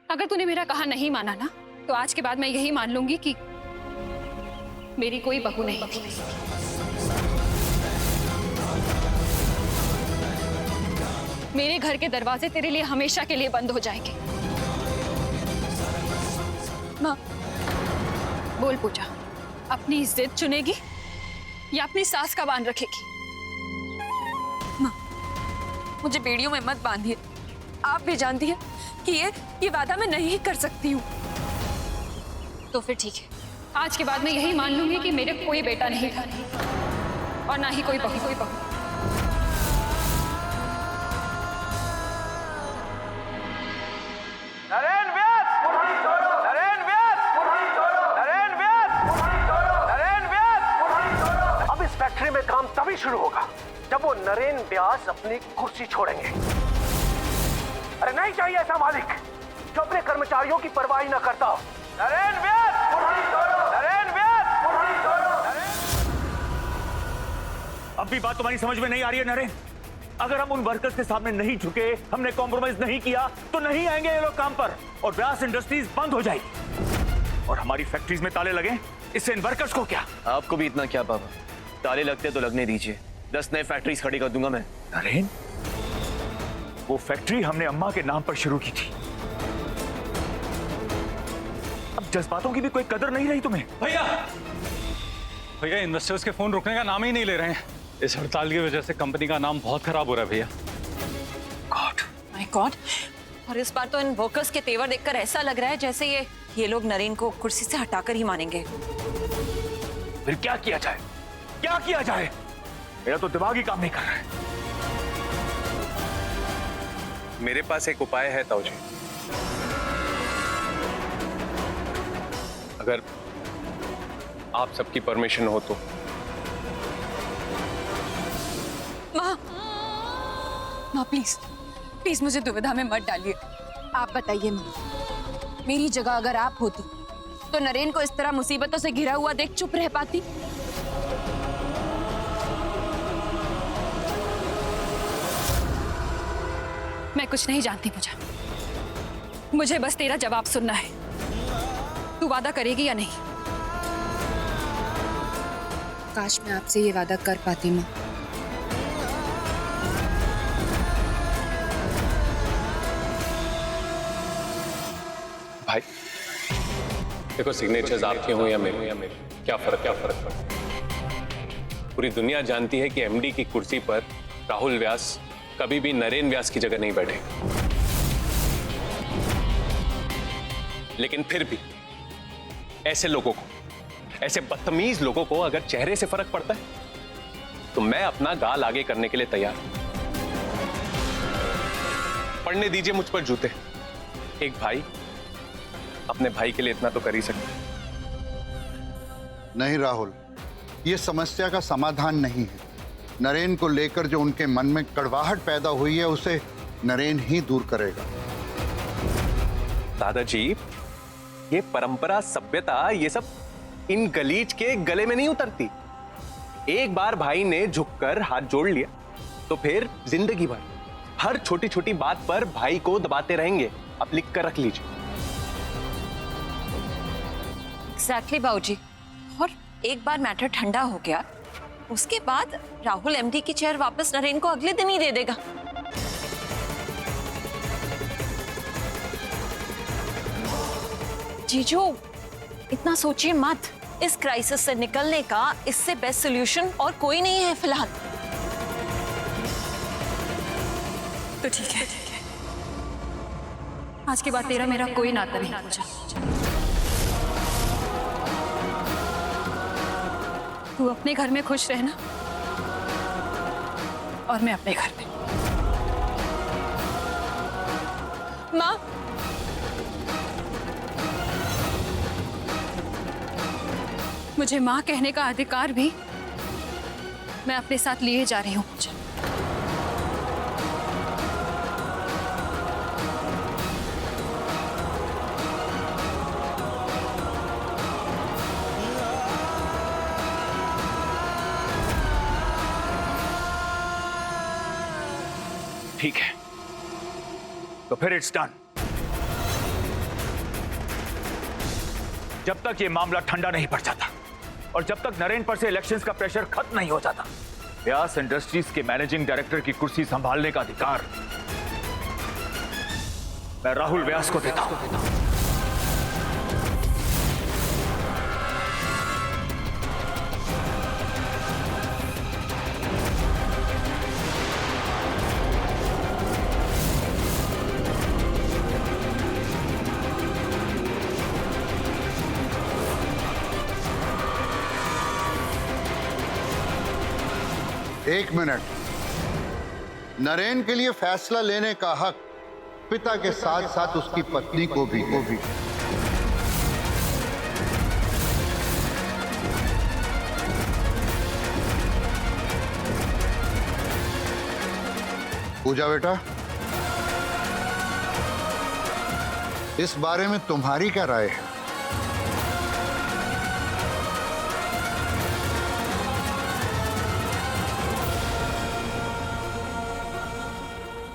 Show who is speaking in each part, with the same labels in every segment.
Speaker 1: अगर तूने मेरा कहा नहीं माना ना, तो आज के बाद मैं यही मान लूंगी कि मेरी कोई बहू नहीं थी। मेरे घर के दरवाजे तेरे लिए हमेशा के लिए बंद हो जाएंगे। माँ, बोल पूजा, अपनी जिद चुनेगी या अपनी सास का बांध रखेगी?
Speaker 2: माँ, मुझे बेड़ियों में मत बांधिए। आप भी जानती हैं कि ये वादा मैं नहीं कर सकती हूँ।
Speaker 1: तो फिर ठीक है, आज के बाद मैं यही मान लूंगी कि मेरे कोई बेटा नहीं था और ना ही कोई बहू।
Speaker 3: नरेन व्यास! नरेन व्यास! नरेन व्यास! नरेन व्यास! अब इस फैक्ट्री में काम तभी शुरू होगा जब वो नरेन व्यास अपनी कुर्सी छोड़ेंगे। अरे नहीं चाहिए ऐसा मालिक जो अपने कर्मचारियों की परवाह न करता हो। नरेन व्यास! नरेन व्यास!
Speaker 4: अब भी बात तुम्हारी समझ में नहीं आ रही है नरेन? अगर हम उन वर्कर्स के सामने नहीं झुके, हमने कॉम्प्रोमाइज नहीं किया, तो नहीं आएंगे ये लोग काम पर और व्यास इंडस्ट्रीज बंद हो जाएगी और हमारी फैक्ट्रीज में ताले लगे। इससे इन वर्कर्स को क्या?
Speaker 5: आपको भी इतना क्या पापा? ताले लगते तो लगने दीजिए, 10 नए फैक्ट्रीज खड़ी कर दूंगा मैं।
Speaker 4: नरेन, वो फैक्ट्री हमने अम्मा के नाम पर शुरू की थी। अब जज्बातों की भी कोई कदर नहीं रही तुम्हें।
Speaker 6: भैया इन्वेस्टर्स के फोन रुकने का नाम ही नहीं ले रहे हैं। इस हड़ताल की वजह से कंपनी का नाम बहुत खराब हो रहा है भैया।
Speaker 2: God, my God. और इस बार तो इन वर्कर्स के तेवर देखकर ऐसा लग रहा है जैसे ये लोग नरेन को कुर्सी से हटाकर ही मानेंगे।
Speaker 4: फिर क्या किया जाए? क्या किया जाए? मेरा तो दिमाग ही काम नहीं कर रहा है।
Speaker 7: मेरे पास एक उपाय है ताऊ जी। अगर आप सबकी परमिशन हो तो।
Speaker 2: माँ प्लीज मुझे दुविधा में मत डालिए। आप बताइए माँ, मेरी जगह अगर आप होती तो नरेन को इस तरह मुसीबतों से घिरा हुआ देख चुप रह पाती?
Speaker 1: मैं कुछ नहीं जानती पूजा, मुझे बस तेरा जवाब सुनना है। तू वादा करेगी या नहीं?
Speaker 2: काश मैं आपसे ये वादा कर पाती माँ।
Speaker 7: भाई देखो, सिग्नेचर्स आपके हों या मेरे, क्या फर्क पड़ता? पूरी दुनिया जानती है कि एमडी की कुर्सी पर राहुल व्यास कभी भी नरेन व्यास की जगह नहीं बैठे। लेकिन फिर भी ऐसे लोगों को, ऐसे बदतमीज लोगों को अगर चेहरे से फर्क पड़ता है तो मैं अपना गाल आगे करने के लिए तैयार हूं। पड़ने दीजिए मुझ पर जूते। एक भाई अपने भाई के लिए इतना तो कर ही सकता है।
Speaker 8: नहीं राहुल, ये समस्या का समाधान नहीं है। नरेन को लेकर जो उनके मन में कड़वाहट पैदा हुई है उसे नरेन ही दूर करेगा।
Speaker 7: दादाजी, ये परंपरा, सभ्यता, ये सब इन गलीच के गले में नहीं उतरती। एक बार भाई ने झुककर हाथ जोड़ लिया तो फिर जिंदगी भर हर छोटी छोटी बात पर भाई को दबाते रहेंगे। आप लिख कर रख लीजिए।
Speaker 2: एग्जैक्टली बाबूजी। और एक बार मैटर ठंडा हो गया, उसके बाद राहुल एमडी की चेयर वापस नरेन को अगले दिन ही दे देगा। जीजू, इतना सोचिए मत। इस क्राइसिस से निकलने का इससे बेस्ट सॉल्यूशन और कोई नहीं है फिलहाल।
Speaker 1: तो ठीक है, आज के बाद तेरा मेरा कोई नाता नहीं पूजा। तू अपने घर में खुश रहना और मैं अपने घर में।
Speaker 2: माँ,
Speaker 1: मुझे माँ कहने का अधिकार भी मैं अपने साथ लिए जा रही हूँ पूजा।
Speaker 4: ठीक है, तो फिर इट्स डन। जब तक ये मामला ठंडा नहीं पड़ जाता और जब तक नरेन पर से इलेक्शंस का प्रेशर खत्म नहीं हो जाता, व्यास इंडस्ट्रीज के मैनेजिंग डायरेक्टर की कुर्सी संभालने का अधिकार मैं राहुल व्यास को देता हूं।
Speaker 8: एक मिनट। नरेन के लिए फैसला लेने का हक पिता के साथ साथ उसकी पत्नी को भी। पूजा बेटा, इस बारे में तुम्हारी क्या राय है?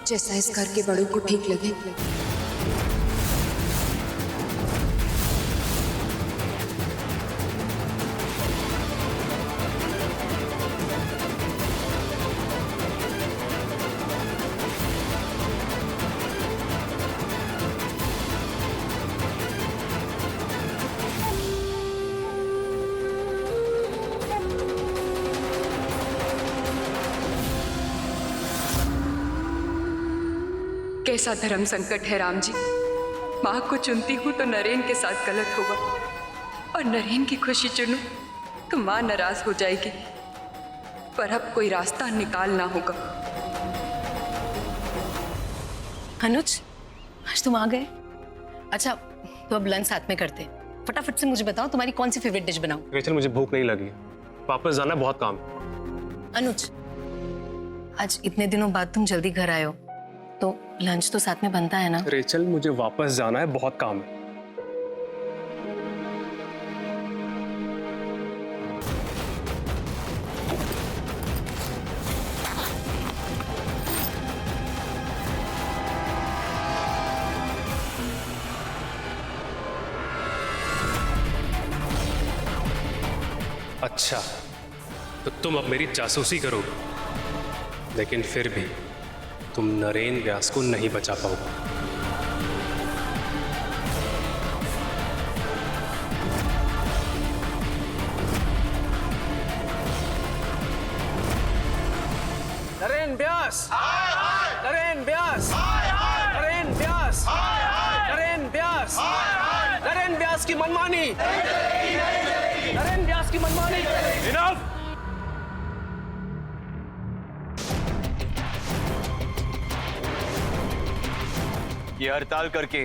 Speaker 2: जैसा इस घर के बड़ों को ठीक लगे। कैसा धर्म संकट है राम जी। माँ को चुनती हूँ तो नरेन के साथ गलत होगा, और नरेन की खुशी चुनूं तो माँ नाराज हो जाएगी। पर अब कोई रास्ता निकालना होगा।
Speaker 9: अनुज, आज तुम आ गए। अच्छा, तो अब लंच साथ में करते हैं। फटाफट से मुझे बताओ तुम्हारी कौन सी फेवरेट डिश बनाऊं?
Speaker 7: रेचल, मुझे भूख नहीं लगी, वापस जाना, बहुत काम है।
Speaker 9: अनुज, आज इतने दिनों बाद तुम जल्दी घर आए हो, तो लंच तो साथ में बनता है ना?
Speaker 7: रेचल, मुझे वापस जाना है, बहुत काम है।
Speaker 10: अच्छा, तो तुम अब मेरी जासूसी करोगे, लेकिन फिर भी तुम नरेन व्यास को नहीं बचा पाओगे।
Speaker 3: नरेन व्यास, नरेन व्यास, नरेन व्यास, नरेन व्यास, नरेन व्यास की मनमानी, नरेन व्यास की मनमानी।
Speaker 4: इनफ!
Speaker 5: ये हड़ताल करके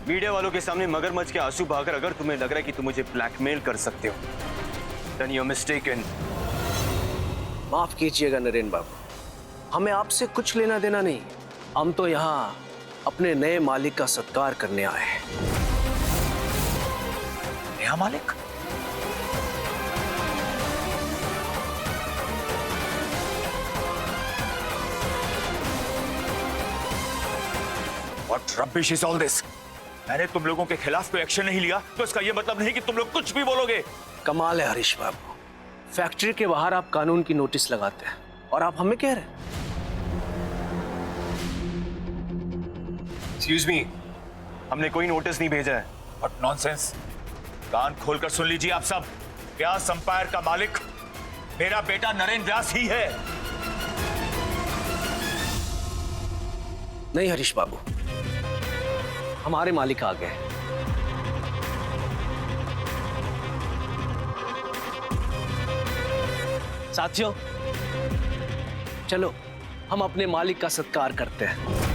Speaker 5: मीडिया वालों के सामने मगरमच्छ के आंसू बहाकर अगर तुम्हें लग रहा है कि तुम मुझे ब्लैकमेल कर सकते हो, then you're mistaken।
Speaker 3: माफ कीजिएगा नरेन बाबू, हमें आपसे कुछ लेना देना नहीं। हम तो यहाँ अपने नए मालिक का सत्कार करने आए हैं।
Speaker 4: नया मालिक? What rubbish is all this? मैंने तुम लोगों के खिलाफ कोई एक्शन नहीं लिया तो इसका यह मतलब नहीं कि तुम लोग कुछ भी बोलोगे।
Speaker 3: कमाल है हरीश बाबू, फैक्ट्री के बाहर आप कानून की नोटिस लगाते हैं और आप हमें कह रहे हैं।
Speaker 5: Excuse me, हमने कोई नोटिस नहीं भेजा है।
Speaker 4: What nonsense! कान खोलकर सुन लीजिए आप सब। व्यास अंपायर का मालिक मेरा बेटा नरेन व्यास ही है।
Speaker 3: नहीं हरीश बाबू, हमारे मालिक आ गए। साथियों, चलो हम अपने मालिक का सत्कार करते हैं।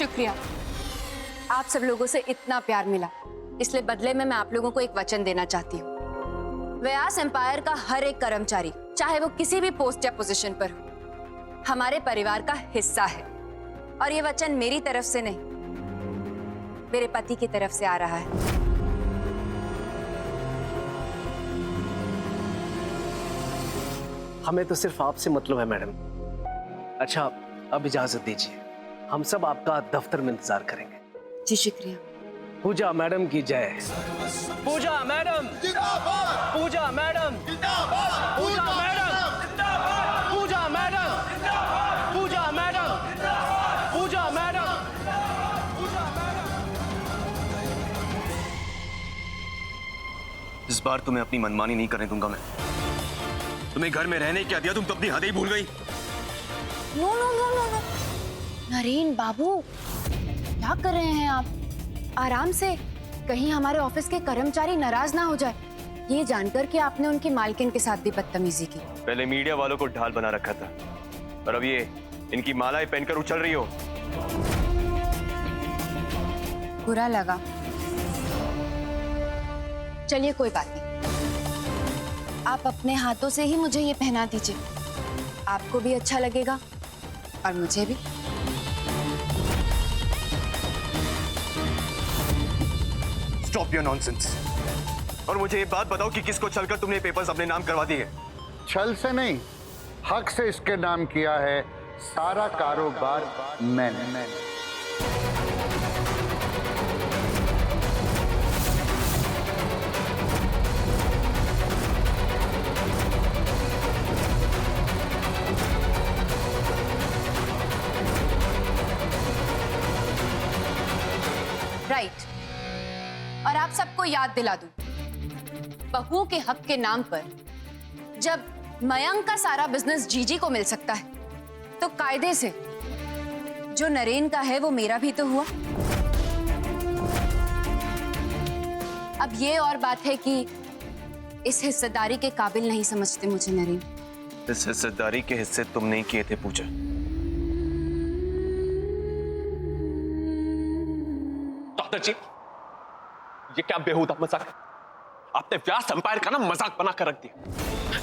Speaker 1: शुक्रिया। आप सब लोगों से इतना प्यार मिला, इसलिए बदले में मैं आप लोगों को एक वचन देना चाहती हूँ। व्यास एम्पायर का हर एक कर्मचारी, चाहे वो किसी भी पोस्ट या पोजीशन पर हो, हमारे परिवार का हिस्सा है। और ये वचन मेरी तरफ से नहीं, मेरे पति की तरफ से आ रहा है।
Speaker 3: हमें तो सिर्फ आपसे मतलब है मैडम। अच्छा, अब इजाजत दीजिए, हम सब आपका दफ्तर में इंतजार करेंगे।
Speaker 1: जी शुक्रिया।
Speaker 3: पूजा मैडम की जय। पूजा मैडम जिंदाबाद। पूजा मैडम जिंदाबाद। पूजा मैडम जिंदाबाद। पूजा मैडम जिंदाबाद। पूजा मैडम जिंदाबाद। पूजा मैडम।
Speaker 5: इस बार तुम्हें अपनी मनमानी नहीं करने दूंगा मैं। तुम्हें घर में रहने क्या दिया, तुम तो अपनी हद ही भूल गई।
Speaker 1: No no no no no, Naren babu क्या कर रहे हैं आप? आराम से, कहीं हमारे ऑफिस के कर्मचारी नाराज ना हो जाए। ये जानकर कि आपने उनकी मालकिन के साथ भी बदतमीजी की।
Speaker 5: पहले मीडिया वालों को ढाल बना रखा था, और अब ये इनकी मालाएं पहनकर उछल रही हो।
Speaker 1: बुरा लगा, चलिए कोई बात नहीं, आप अपने हाथों से ही मुझे ये पहना दीजिए। आपको भी अच्छा लगेगा और मुझे भी।
Speaker 5: Stop your nonsense. और मुझे ये बात बताओ कि किसको चलकर तुमने पेपर्स अपने नाम करवा दिए?
Speaker 8: छल से नहीं, हक से इसके नाम किया है। सारा कारोबार मैंने।
Speaker 1: राइट। और आप सबको याद दिला दूं, बहू के हक के नाम पर जब मयंक का सारा बिजनेस जीजी को मिल सकता है, तो कायदे से जो नरेन का है वो मेरा भी तो हुआ। अब ये और बात है कि इस हिस्सेदारी के काबिल नहीं समझते मुझे नरेन।
Speaker 5: इस हिस्सेदारी के हिस्से तुम नहीं किए थे पूजा।
Speaker 7: दादाजी, ये क्या बेहुदा मजाक है? आपने व्यास एम्पायर का ना मजाक बनाकर रख दिया।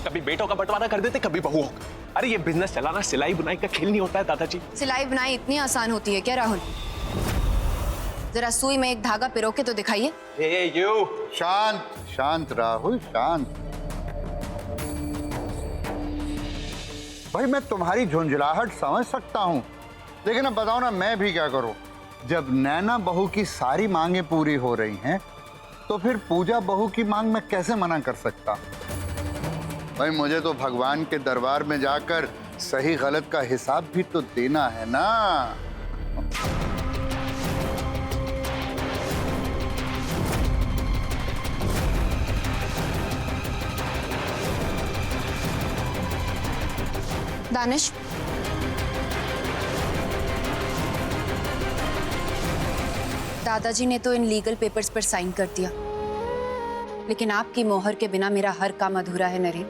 Speaker 7: कभी बेटों का बंटवारा कर देते, कभी बहुओं का। अरे ये बिजनेस चलाना सिलाई बुनाई का खेल नहीं होता है दादाजी।
Speaker 1: सिलाई बुनाई इतनी आसान होती है क्या राहुल? जरा सुई में एक धागा पिरो के तो दिखाइए।
Speaker 8: शांत शांत राहुल, शांत। भाई मैं तुम्हारी झुंझलाहट समझ सकता हूं, लेकिन अब बताओ ना मैं भी क्या करूं? जब नैना बहू की सारी मांगे पूरी हो रही हैं, तो फिर पूजा बहू की मांग मैं कैसे मना कर सकता? भाई मुझे तो भगवान के दरबार में जाकर सही गलत का हिसाब भी तो देना है ना।
Speaker 1: दानिश, दादाजी ने तो इन लीगल पेपर्स पर साइन कर दिया, लेकिन आपकी मोहर के बिना मेरा हर काम अधूरा है नरेन।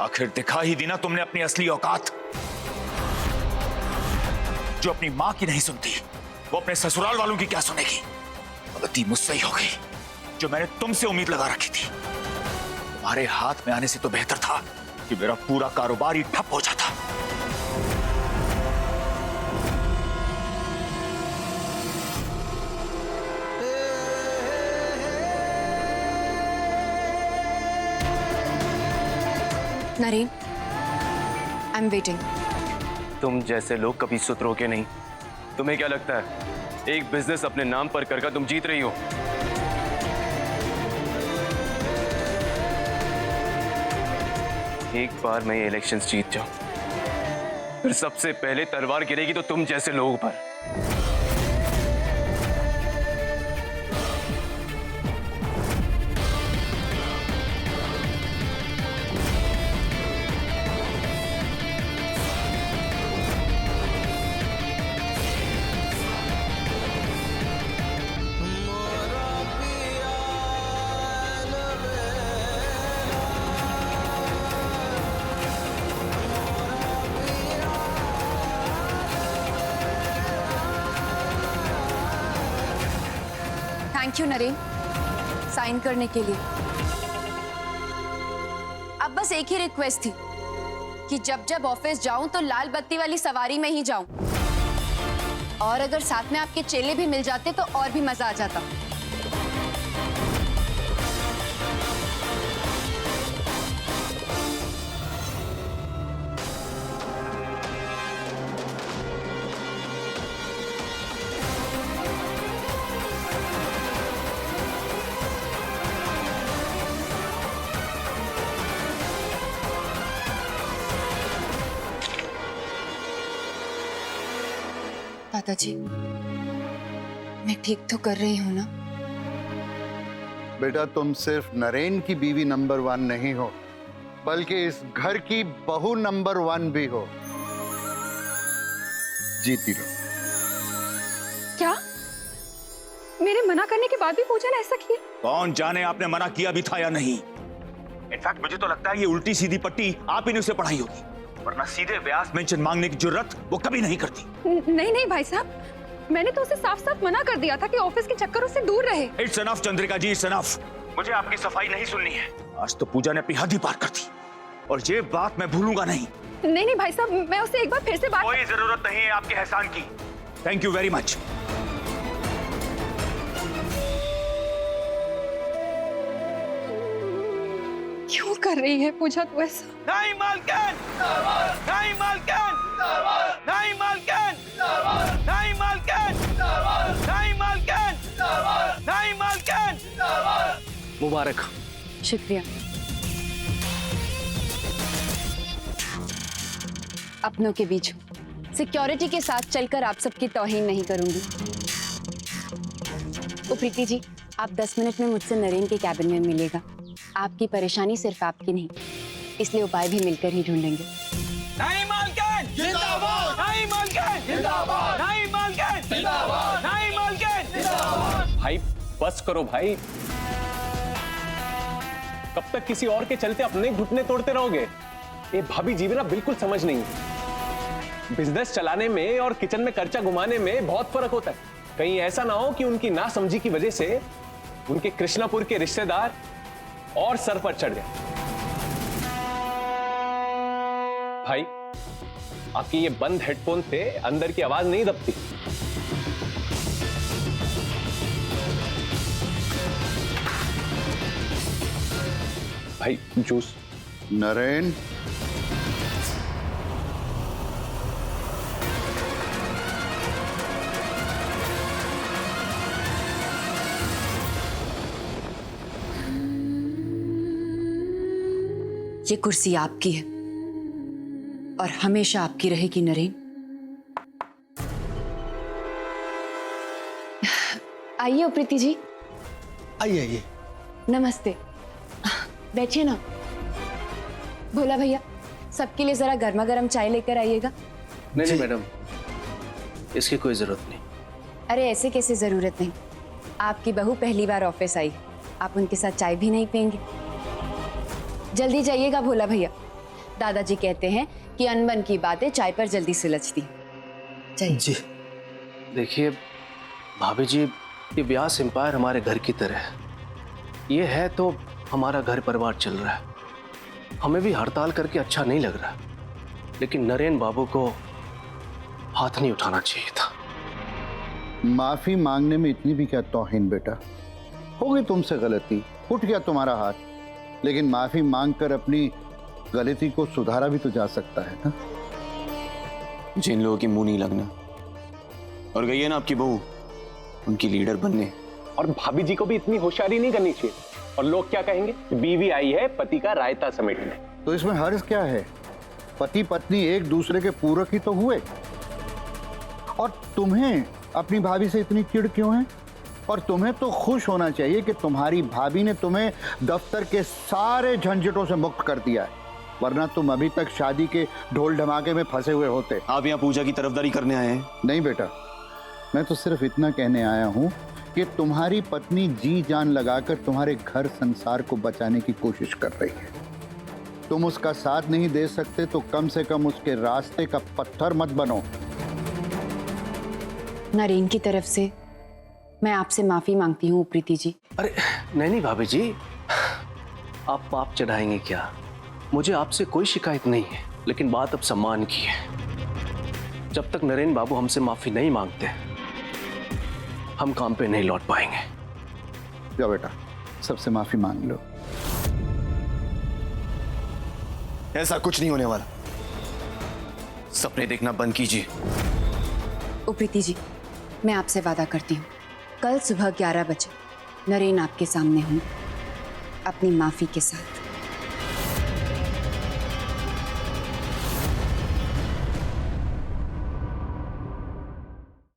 Speaker 4: आखिर दिखा ही दी ना तुमने अपनी असली औकात। जो अपनी मां की नहीं सुनती, वो अपने ससुराल वालों की क्या सुनेगी? गलती मुझसे ही हो गई, जो मैंने तुमसे उम्मीद लगा रखी थी। तुम्हारे हाथ में आने से तो बेहतर था कि मेरा पूरा कारोबार ही ठप हो जाता।
Speaker 1: Naren, I am waiting.
Speaker 5: तुम जैसे लोग कभी सुधरोगे नहीं। तुम्हें क्या लगता है एक बिजनेस अपने नाम पर करके तुम जीत रही हो? एक बार मैं ये इलेक्शंस जीत जाऊं, फिर सबसे पहले तलवार गिरेगी तो तुम जैसे लोगों पर।
Speaker 1: थैंक यू नरेन, साइन करने के लिए। अब बस एक ही रिक्वेस्ट थी कि जब जब ऑफिस जाऊं तो लाल बत्ती वाली सवारी में ही जाऊं, और अगर साथ में आपके चेले भी मिल जाते तो और भी मजा आ जाता। दादाजी, मैं ठीक तो कर रही हूँ ना?
Speaker 8: बेटा, तुम सिर्फ नरेन की बीवी नंबर 1 नहीं हो, बल्कि इस घर की बहू नंबर 1 भी हो। जीती रहो।
Speaker 2: क्या मेरे मना करने के बाद भी पूजा ने ऐसा किया?
Speaker 4: कौन जाने आपने मना किया भी था या नहीं। इनफैक्ट मुझे तो लगता है ये उल्टी सीधी पट्टी आप ही ने उसे पढ़ाई होगी, वरना सीधे व्यास मेंशन मांगने की जरूरत वो कभी नहीं करती।
Speaker 2: नहीं नहीं भाई साहब, मैंने तो उसे साफ साफ मना कर दिया था कि ऑफिस के चक्करों से दूर रहे।
Speaker 4: It's enough Chandrika ji, it's enough. मुझे आपकी सफाई नहीं सुननी है। आज तो पूजा ने अपनी हद ही पार कर दी, और ये बात मैं भूलूंगा नहीं।
Speaker 2: नहीं नहीं भाई साहब, मैं उससे एक बार फिर से बात।
Speaker 4: कोई जरूरत नहीं है आपके एहसान की। Thank you very much.
Speaker 2: क्यों कर रही है पूजा तू ऐसा?
Speaker 3: नहीं मालकिन, नहीं मालकिन, नहीं मालकिन, नहीं मालकिन, नहीं मालकिन, नहीं मालकिन।
Speaker 7: मुबारक।
Speaker 1: शुक्रिया। अपनों के बीच हूँ, सिक्योरिटी के साथ चलकर आप सबकी तौहीन नहीं करूंगी। ओ प्रीति जी, आप 10 मिनट में मुझसे नरेन के कैबिन में मिलेगा। आपकी परेशानी सिर्फ आपकी नहीं, इसलिए उपाय भी मिलकर ही ढूंढेंगे।
Speaker 3: नहीं मालकिन, जिंदाबाद। नहीं मालकिन, जिंदाबाद। नहीं मालकिन, जिंदाबाद। नहीं मालकिन, जिंदाबाद।
Speaker 7: भाई बस करो भाई, कब तक किसी और के चलते अपने घुटने तोड़ते रहोगे? ये भाभी जी भी ना बिल्कुल समझ नहीं। बिजनेस चलाने में और किचन में कर्चा घुमाने में बहुत फर्क होता है। कहीं ऐसा ना हो कि उनकी नासमझी की वजह से उनके कृष्णापुर के रिश्तेदार और सर पर चढ़ गए। भाई, आपकी ये बंद हेडफोन से अंदर की आवाज नहीं दबती। भाई जूस।
Speaker 8: नरेन,
Speaker 1: ये कुर्सी आपकी है और हमेशा आपकी रहेगी नरेन। आइए प्रीति जी।
Speaker 11: आइए आइए।
Speaker 1: नमस्ते, बैठिए ना। भोला भैया, सबके लिए जरा गर्मा गर्म चाय लेकर आइएगा।
Speaker 11: नहीं मैडम, इसकी कोई जरूरत नहीं।
Speaker 1: अरे ऐसे कैसे जरूरत नहीं, आपकी बहू पहली बार ऑफिस आई, आप उनके साथ चाय भी नहीं पियेंगे? जल्दी जाइएगा भोला भैया, दादाजी कहते हैं कि अनबन की बातें चाय पर जल्दी सुलझती।
Speaker 11: जी देखिए भाभी जी, ये व्यास एम्पायर हमारे घर की तरह है। ये है तो हमारा घर परिवार चल रहा है। हमें भी हड़ताल करके अच्छा नहीं लग रहा, लेकिन नरेन बाबू को हाथ नहीं उठाना चाहिए था।
Speaker 8: माफी मांगने में इतनी भी क्या तौहीन बेटा? हो गई तुमसे गलती, उठ गया तुम्हारा हाथ, लेकिन माफी मांगकर अपनी गलती को सुधारा भी तो जा सकता है ना।
Speaker 5: जिन लोगों की मुंह नहीं लगना, और गई है ना आपकी बहू उनकी लीडर बनने।
Speaker 7: और भाभी जी को भी इतनी होशियारी नहीं करनी चाहिए। और लोग क्या कहेंगे? बीवी आई है पति का रायता समेटने।
Speaker 8: तो इसमें हर्ज क्या है? पति पत्नी एक दूसरे के पूरक ही तो हुए। और तुम्हें अपनी भाभी से इतनी चिढ़ क्यों है? और तुम्हें तो खुश होना चाहिए कि तुम्हारी भाभी ने तुम्हें दफ्तर के सारे झंझटों से मुक्त कर दिया है, वरना तुम अभी तक शादी के ढोल ढमाके में फंसे हुए होते।
Speaker 5: आप यहाँ पूजा की तरफदारी करने आए हैं?
Speaker 8: नहीं बेटा, मैं तो सिर्फ इतना कहने आया हूँ कि तुम्हारी पत्नी जी जान लगाकर तुम्हारे घर संसार को बचाने की कोशिश कर रही है। तुम उसका साथ नहीं दे सकते तो कम से कम उसके रास्ते का पत्थर मत बनो।
Speaker 1: नरेन की तरफ से मैं आपसे माफी मांगती हूँ प्रीति जी।
Speaker 11: अरे नहीं भाभी जी, आप पाप चढ़ाएंगे क्या? मुझे आपसे कोई शिकायत नहीं है, लेकिन बात अब सम्मान की है। जब तक नरेन बाबू हमसे माफी नहीं मांगते, हम काम पे नहीं लौट पाएंगे।
Speaker 8: जाओ बेटा, सबसे माफी मांग लो।
Speaker 5: ऐसा कुछ नहीं होने वाला। सपने देखना बंद कीजिए।
Speaker 1: प्रीति जी, मैं आपसे वादा करती हूँ, कल सुबह 11 बजे नरेन आपके सामने होंगे अपनी माफी के साथ।